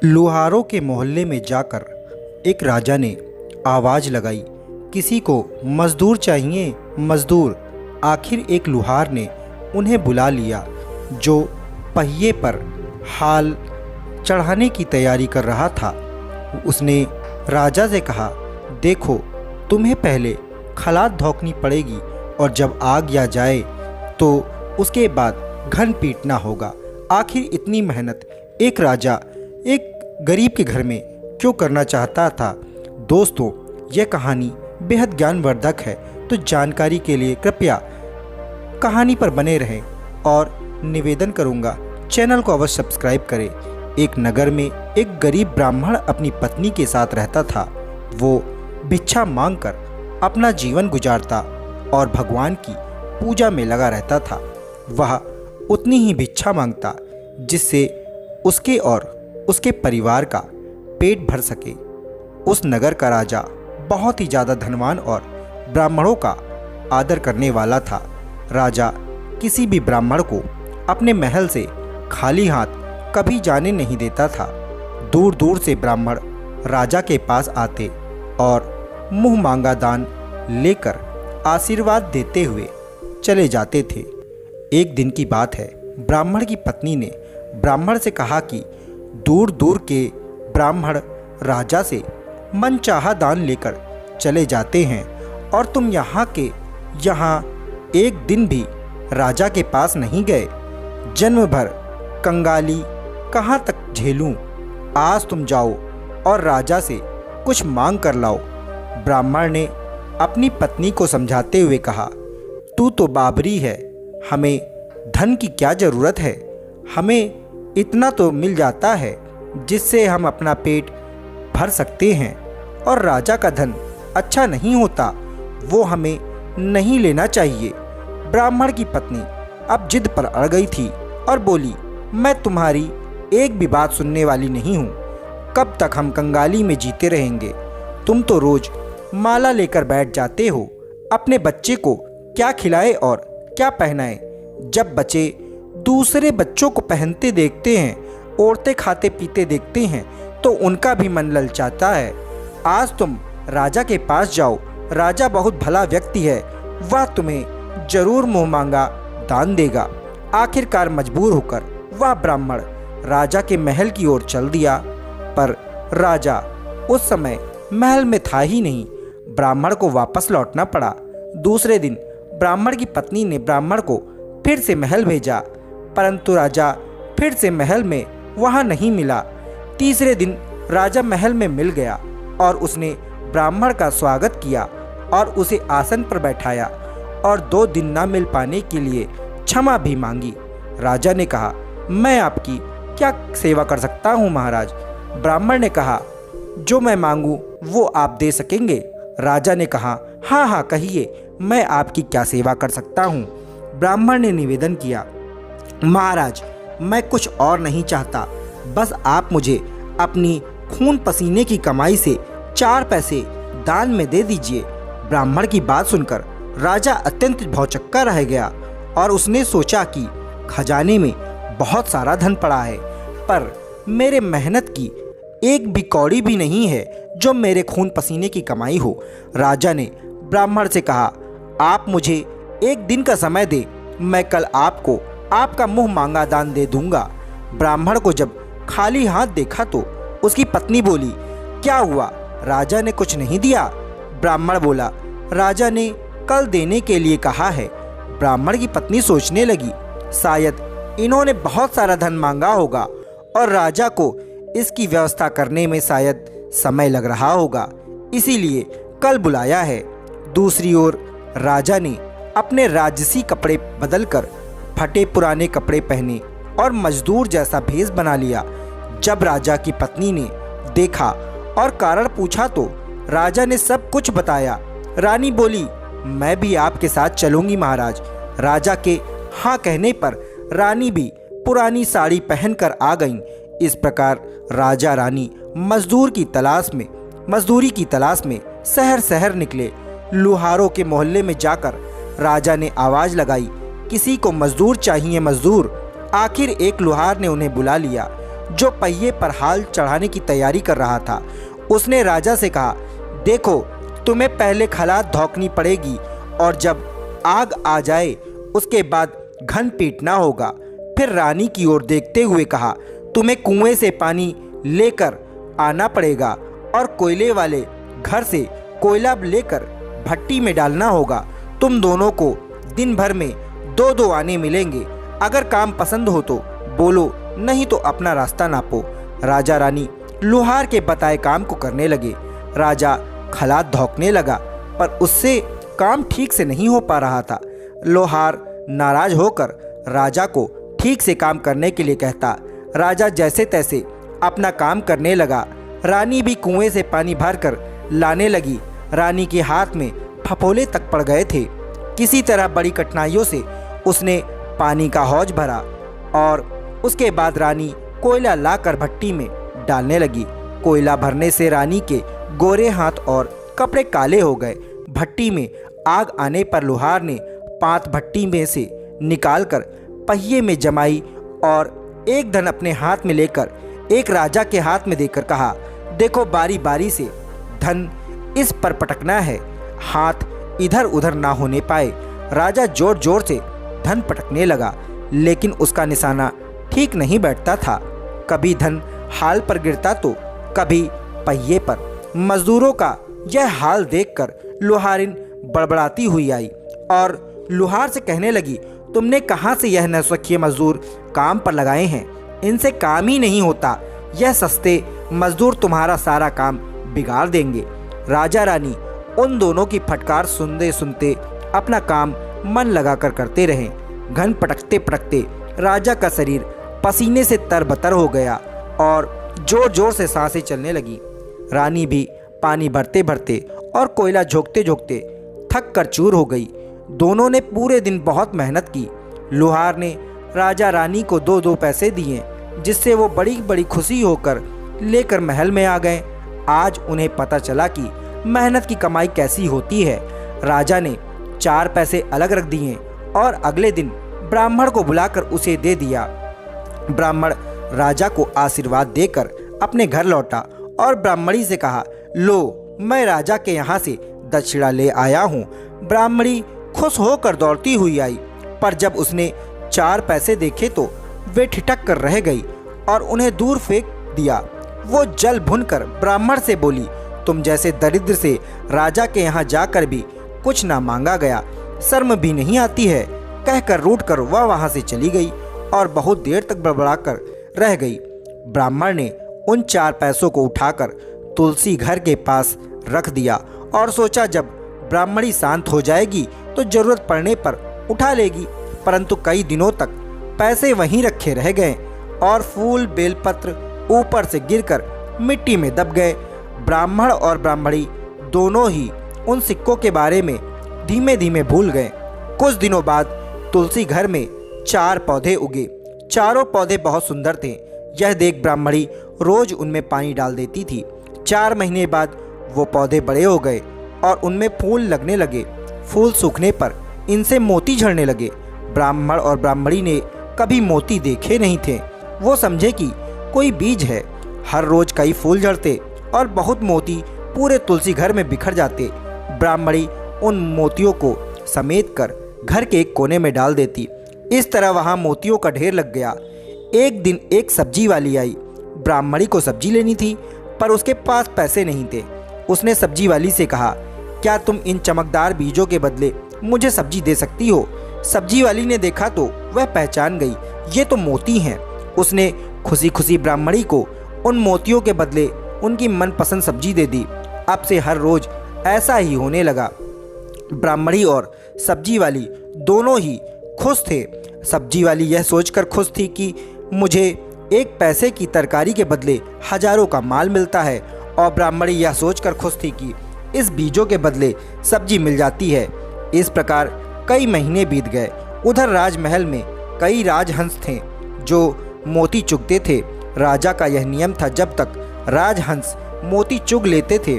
लुहारों के मोहल्ले में जाकर एक राजा ने आवाज़ लगाई, किसी को मज़दूर चाहिए मज़दूर। आखिर एक लुहार ने उन्हें बुला लिया जो पहिए पर हाल चढ़ाने की तैयारी कर रहा था। उसने राजा से कहा, देखो तुम्हें पहले खलात धोकनी पड़ेगी और जब आग आ जाए तो उसके बाद घन पीटना होगा। आखिर इतनी मेहनत एक राजा एक गरीब के घर में क्यों करना चाहता था। दोस्तों, यह कहानी बेहद ज्ञानवर्धक है, तो जानकारी के लिए कृपया कहानी पर बने रहें और निवेदन करूंगा चैनल को अवश्य सब्सक्राइब करें। एक नगर में एक गरीब ब्राह्मण अपनी पत्नी के साथ रहता था। वो भिक्षा मांगकर अपना जीवन गुजारता और भगवान की पूजा में लगा रहता था। वह उतनी ही भिक्षा मांगता जिससे उसके और उसके परिवार का पेट भर सके। उस नगर का राजा बहुत ही ज़्यादा धनवान और ब्राह्मणों का आदर करने वाला था। राजा किसी भी ब्राह्मण को अपने महल से खाली हाथ कभी जाने नहीं देता था। दूर दूर से ब्राह्मण राजा के पास आते और मुँह मांगा दान लेकर आशीर्वाद देते हुए चले जाते थे। एक दिन की बात है, ब्राह्मण की पत्नी ने ब्राह्मण से कहा कि दूर दूर के ब्राह्मण राजा से मनचाहा दान लेकर चले जाते हैं और तुम यहाँ के यहाँ एक दिन भी राजा के पास नहीं गए। जन्म भर कंगाली कहाँ तक झेलूं। आज तुम जाओ और राजा से कुछ मांग कर लाओ। ब्राह्मण ने अपनी पत्नी को समझाते हुए कहा, तू तो बाबरी है, हमें धन की क्या ज़रूरत है। हमें इतना तो मिल जाता है जिससे हम अपना पेट भर सकते हैं, और राजा का धन अच्छा नहीं होता, वो हमें नहीं लेना चाहिए। ब्राह्मण की पत्नी अब जिद पर अड़ गई थी और बोली, मैं तुम्हारी एक भी बात सुनने वाली नहीं हूँ। कब तक हम कंगाली में जीते रहेंगे। तुम तो रोज माला लेकर बैठ जाते हो। अपने बच्चे को क्या खिलाए और क्या पहनाए। जब बच्चे दूसरे बच्चों को पहनते देखते हैं, ओढ़ते खाते पीते देखते हैं, तो उनका भी मन ललचाता है। आज तुम राजा के पास जाओ, राजा बहुत भला व्यक्ति है, वह तुम्हें जरूर मुँह मांगा दान देगा। आखिरकार मजबूर होकर वह ब्राह्मण राजा के महल की ओर चल दिया, पर राजा उस समय महल में था ही नहीं। ब्राह्मण को वापस लौटना पड़ा। दूसरे दिन ब्राह्मण की पत्नी ने ब्राह्मण को फिर से महल भेजा, परंतु राजा फिर से महल में वहाँ नहीं मिला। तीसरे दिन राजा महल में मिल गया और उसने ब्राह्मण का स्वागत किया और उसे आसन पर बैठाया और 2 दिन ना मिल पाने के लिए क्षमा भी मांगी। राजा ने कहा, मैं आपकी क्या सेवा कर सकता हूँ महाराज। ब्राह्मण ने कहा, जो मैं मांगूँ वो आप दे सकेंगे। राजा ने कहा, हाँ हाँ कहिए, मैं आपकी क्या सेवा कर सकता हूँ। ब्राह्मण ने निवेदन किया, महाराज मैं कुछ और नहीं चाहता, बस आप मुझे अपनी खून पसीने की कमाई से 4 पैसे दान में दे दीजिए। ब्राह्मण की बात सुनकर राजा अत्यंत भौचक्का रह गया और उसने सोचा कि खजाने में बहुत सारा धन पड़ा है, पर मेरे मेहनत की एक भी कौड़ी भी नहीं है जो मेरे खून पसीने की कमाई हो। राजा ने ब्राह्मण से कहा, आप मुझे एक दिन का समय दे, मैं कल आपको आपका मुंह मांगा दान दे दूंगा। ब्राह्मण को जब खाली हाथ देखा तो उसकी पत्नी बोली, क्या हुआ, राजा ने कुछ नहीं दिया। ब्राह्मण बोला, राजा ने कल देने के लिए कहा है। ब्राह्मण की पत्नी सोचने लगी, शायद इन्होंने बहुत सारा धन मांगा होगा और राजा को इसकी व्यवस्था करने में शायद समय लग रहा होगा, इसीलिए कल बुलाया है। दूसरी ओर राजा ने अपने राजसी कपड़े बदलकर फटे पुराने कपड़े पहने और मजदूर जैसा भेष बना लिया। जब राजा की पत्नी ने देखा और कारण पूछा तो राजा ने सब कुछ बताया। रानी बोली, मैं भी आपके साथ चलूंगी महाराज। राजा के हाँ कहने पर रानी भी पुरानी साड़ी पहनकर आ गईं। इस प्रकार राजा रानी मजदूरी की तलाश में शहर शहर निकले। लुहारों के मोहल्ले में जाकर राजा ने आवाज़ लगाई, किसी को मजदूर चाहिए मजदूर। आखिर एक लुहार ने उन्हें बुला लिया। जो पहिए पर हाल चढ़ाने की तैयारी कर रहा था। उसने राजा से कहा, देखो, तुम्हें पहले खलात धौंकनी पड़ेगी और जब आग आ जाए उसके बाद घन पीटना होगा। फिर रानी की ओर देखते हुए कहा, तुम्हें कुएं से पानी लेकर आना पड़ेगा और कोयले वाले घर से कोयला लेकर भट्टी में डालना होगा। तुम दोनों को दिन भर में 2-2 आने मिलेंगे। अगर काम पसंद हो तो बोलो, नहीं तो अपना रास्ता नापो। राजा रानी लोहार के बताए काम को करने लगे। राजा खलात धौंकने लगा, पर उससे काम ठीक से नहीं हो पा रहा था। लोहार नाराज होकर राजा को ठीक से काम करने के लिए कहता। राजा जैसे तैसे अपना काम करने लगा। रानी भी कुएं से पानी भरकर लाने लगी। रानी के हाथ में फफोले तक पड़ गए थे। किसी तरह बड़ी कठिनाइयों से उसने पानी का हौज भरा और उसके बाद रानी कोयला लाकर भट्टी में डालने लगी। कोयला भरने से रानी के गोरे हाथ और कपड़े काले हो गए। भट्टी में आग आने पर लोहार ने पात भट्टी में से निकालकर पहिए में जमाई और एक धन अपने हाथ में लेकर एक राजा के हाथ में देकर कहा, देखो, बारी बारी से धन इस पर पटकना है, हाथ इधर उधर ना होने पाए। राजा जोर जोर से धन पटकने लगा, लेकिन उसका निशाना ठीक नहीं बैठता था। कभी धन हाल पर गिरता तो कभी पहिए पर। मजदूरों का यह हाल देखकर लोहारिन बड़बड़ाती हुई आई और लोहार से कहने लगी, तुमने कहाँ से यह नौसिखिए मजदूर काम पर लगाए हैं? इनसे काम ही नहीं होता। यह सस्ते मजदूर तुम्हारा सारा काम बिगाड़ देंगे। राजा रानी उन दोनों की फटकार सुनते सुनते अपना काम मन लगाकर करते रहे। घन पटकते पटकते राजा का शरीर पसीने से तरबतर हो गया और जोर जोर से सांसें चलने लगी। रानी भी पानी भरते भरते और कोयला झोंकते झोंकते थक कर चूर हो गई। दोनों ने पूरे दिन बहुत मेहनत की। लोहार ने राजा रानी को 2-2 पैसे दिए, जिससे वो बड़ी बड़ी खुशी होकर लेकर महल में आ गए। आज उन्हें पता चला कि मेहनत की कमाई कैसी होती है। राजा ने 4 पैसे अलग रख दिए और अगले दिन ब्राह्मण को बुलाकर उसे दे दिया। ब्राह्मण राजा को आशीर्वाद देकर अपने घर लौटा और ब्राह्मणी से कहा, लो, मैं राजा के यहाँ से दक्षिणा ले आया हूँ। ब्राह्मणी खुश होकर दौड़ती हुई आई, पर जब उसने 4 पैसे देखे तो वे ठिठक कर रह गई और उन्हें दूर फेंक दिया। वो जल भुनकर ब्राह्मण से बोली, तुम जैसे दरिद्र से राजा के यहाँ जाकर भी कुछ ना मांगा गया, शर्म भी नहीं आती है। कहकर रूठकर वह वहाँ से चली गई और बहुत देर तक बड़बड़ाकर रह गई। ब्राह्मण ने उन 4 पैसों को उठाकर तुलसी घर के पास रख दिया और सोचा जब ब्राह्मणी शांत हो जाएगी तो जरूरत पड़ने पर उठा लेगी। परंतु कई दिनों तक पैसे वहीं रखे रह गए और फूल बेलपत्र ऊपर से गिरकर मिट्टी में दब गए। ब्राह्मण और ब्राह्मणी दोनों ही उन सिक्कों के बारे में धीमे धीमे भूल गए। कुछ दिनों बाद तुलसी घर में 4 पौधे उगे। चारों पौधे बहुत सुंदर थे। यह देख ब्राह्मणी रोज उनमें पानी डाल देती थी। 4 महीने बाद वो पौधे बड़े हो गए और उनमें फूल लगने लगे। फूल सूखने पर इनसे मोती झड़ने लगे। ब्राह्मण और ब्राह्मणी ने कभी मोती देखे नहीं थे। वो समझे कि कोई बीज है। हर रोज कई फूल झड़ते और बहुत मोती पूरे तुलसी घर में बिखर जाते। ब्राह्मणी उन मोतियों को समेट कर घर के एक कोने में डाल देती। इस तरह वहाँ मोतियों का ढेर लग गया। एक दिन एक सब्जी वाली आई। ब्राह्मणी को सब्जी लेनी थी, पर उसके पास पैसे नहीं थे। उसने सब्जी वाली से कहा, क्या तुम इन चमकदार बीजों के बदले मुझे सब्जी दे सकती हो? सब्जी वाली ने देखा तो वह पहचान गई, ये तो मोती हैं। उसने खुशी खुशी ब्राह्मणी को उन मोतियों के बदले उनकी मनपसंद सब्जी दे दी। अब से हर रोज ऐसा ही होने लगा। ब्राह्मणी और सब्जी वाली दोनों ही खुश थे। सब्जी वाली यह सोचकर खुश थी कि मुझे 1 पैसे की तरकारी के बदले हजारों का माल मिलता है, और ब्राह्मणी यह सोचकर खुश थी कि इस बीजों के बदले सब्जी मिल जाती है। इस प्रकार कई महीने बीत गए। उधर राजमहल में कई राजहंस थे जो मोती चुगते थे। राजा का यह नियम था, जब तक राजहंस मोती चुग लेते थे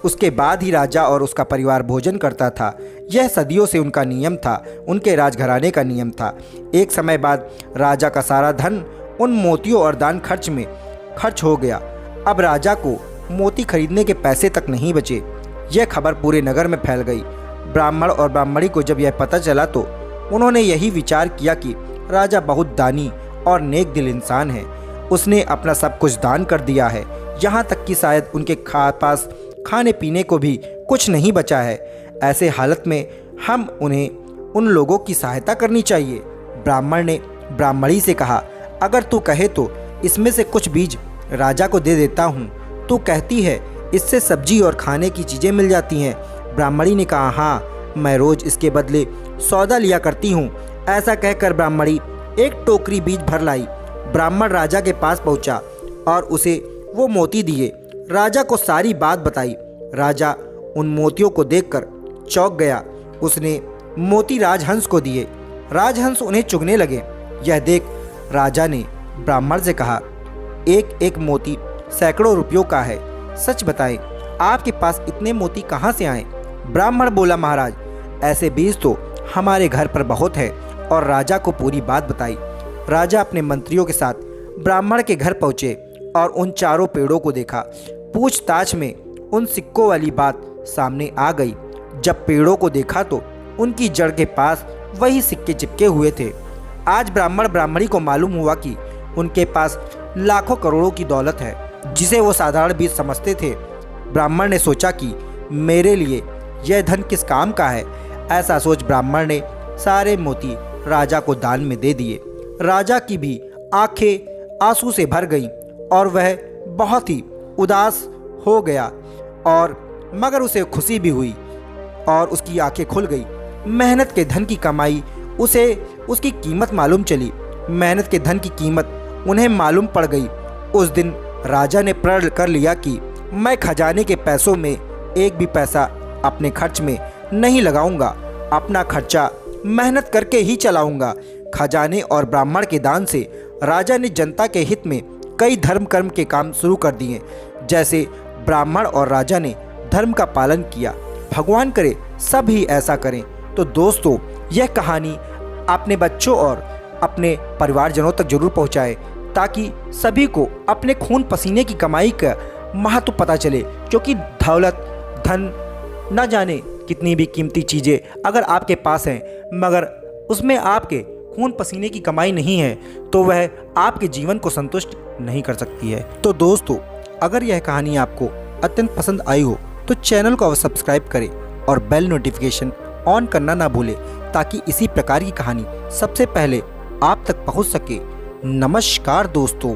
उसके बाद ही राजा और उसका परिवार भोजन करता था। यह सदियों से उनका नियम था, उनके राजघराने का नियम था। एक समय बाद राजा का सारा धन उन मोतियों और दान खर्च में खर्च हो गया। अब राजा को मोती खरीदने के पैसे तक नहीं बचे। यह खबर पूरे नगर में फैल गई। ब्राह्मण और ब्राह्मणी को जब यह पता चला तो उन्होंने यही विचार किया कि राजा बहुत दानी और नेक दिल इंसान है। उसने अपना सब कुछ दान कर दिया है, यहाँ तक कि शायद उनके पास खाने पीने को भी कुछ नहीं बचा है। ऐसे हालत में हम उन्हें उन लोगों की सहायता करनी चाहिए। ब्राह्मण ने ब्राह्मणी से कहा, अगर तू कहे तो इसमें से कुछ बीज राजा को दे देता हूँ। तू कहती है इससे सब्जी और खाने की चीज़ें मिल जाती हैं। ब्राह्मणी ने कहा, हाँ, मैं रोज़ इसके बदले सौदा लिया करती हूँ। ऐसा कहकर ब्राह्मणी एक टोकरी बीज भर लाई। ब्राह्मण राजा के पास पहुँचा और उसे वो मोती दिए। राजा को सारी बात बताई। राजा उन मोतियों को देखकर चौंक गया। उसने मोती राजहंस को दिए। राजहंस उन्हें चुगने लगे। यह देख राजा ने ब्राह्मण से कहा, एक एक मोती सैकड़ों रुपयों का है। सच बताएं, आपके पास इतने मोती कहाँ से आए? ब्राह्मण बोला, महाराज, ऐसे बीज तो हमारे घर पर बहुत है। और राजा को पूरी बात बताई। राजा अपने मंत्रियों के साथ ब्राह्मण के घर पहुँचे और उन चारों पेड़ों को देखा। पूछताछ में उन सिक्कों वाली बात सामने आ गई। जब पेड़ों को देखा तो उनकी जड़ के पास वही सिक्के चिपके हुए थे। आज ब्राह्मण ब्राह्मणी को मालूम हुआ कि उनके पास लाखों करोड़ों की दौलत है, जिसे वो साधारण बीज समझते थे। ब्राह्मण ने सोचा कि मेरे लिए यह धन किस काम का है। ऐसा सोच ब्राह्मण ने सारे मोती राजा को दान में दे दिए। राजा की भी आंखें आंसू से भर गईं और वह बहुत ही उदास हो गया, और मगर उसे खुशी भी हुई और उसकी आंखें खुल गई। मेहनत के धन की कमाई उसे उसकी कीमत मालूम चली। मेहनत के धन की कीमत उन्हें मालूम पड़ गई। उस दिन राजा ने प्रण कर लिया कि मैं खजाने के पैसों में एक भी पैसा अपने खर्च में नहीं लगाऊंगा। अपना खर्चा मेहनत करके ही चलाऊंगा। खजाने और ब्राह्मण के दान से राजा ने जनता के हित में कई धर्म कर्म के काम शुरू कर दिए। जैसे ब्राह्मण और राजा ने धर्म का पालन किया। भगवान करे सब ही ऐसा करें। तो दोस्तों, यह कहानी अपने बच्चों और अपने परिवारजनों तक जरूर पहुंचाएं, ताकि सभी को अपने खून पसीने की कमाई का महत्व पता चले। क्योंकि दौलत, धन, न जाने कितनी भी कीमती चीज़ें अगर आपके पास हैं, मगर उसमें आपके खून पसीने की कमाई नहीं है, तो वह आपके जीवन को संतुष्ट नहीं कर सकती है। तो दोस्तों, अगर यह कहानी आपको अत्यंत पसंद आई हो तो चैनल को अवश्य सब्सक्राइब करें और बेल नोटिफिकेशन ऑन करना ना भूलें, ताकि इसी प्रकार की कहानी सबसे पहले आप तक पहुंच सके। नमस्कार दोस्तों।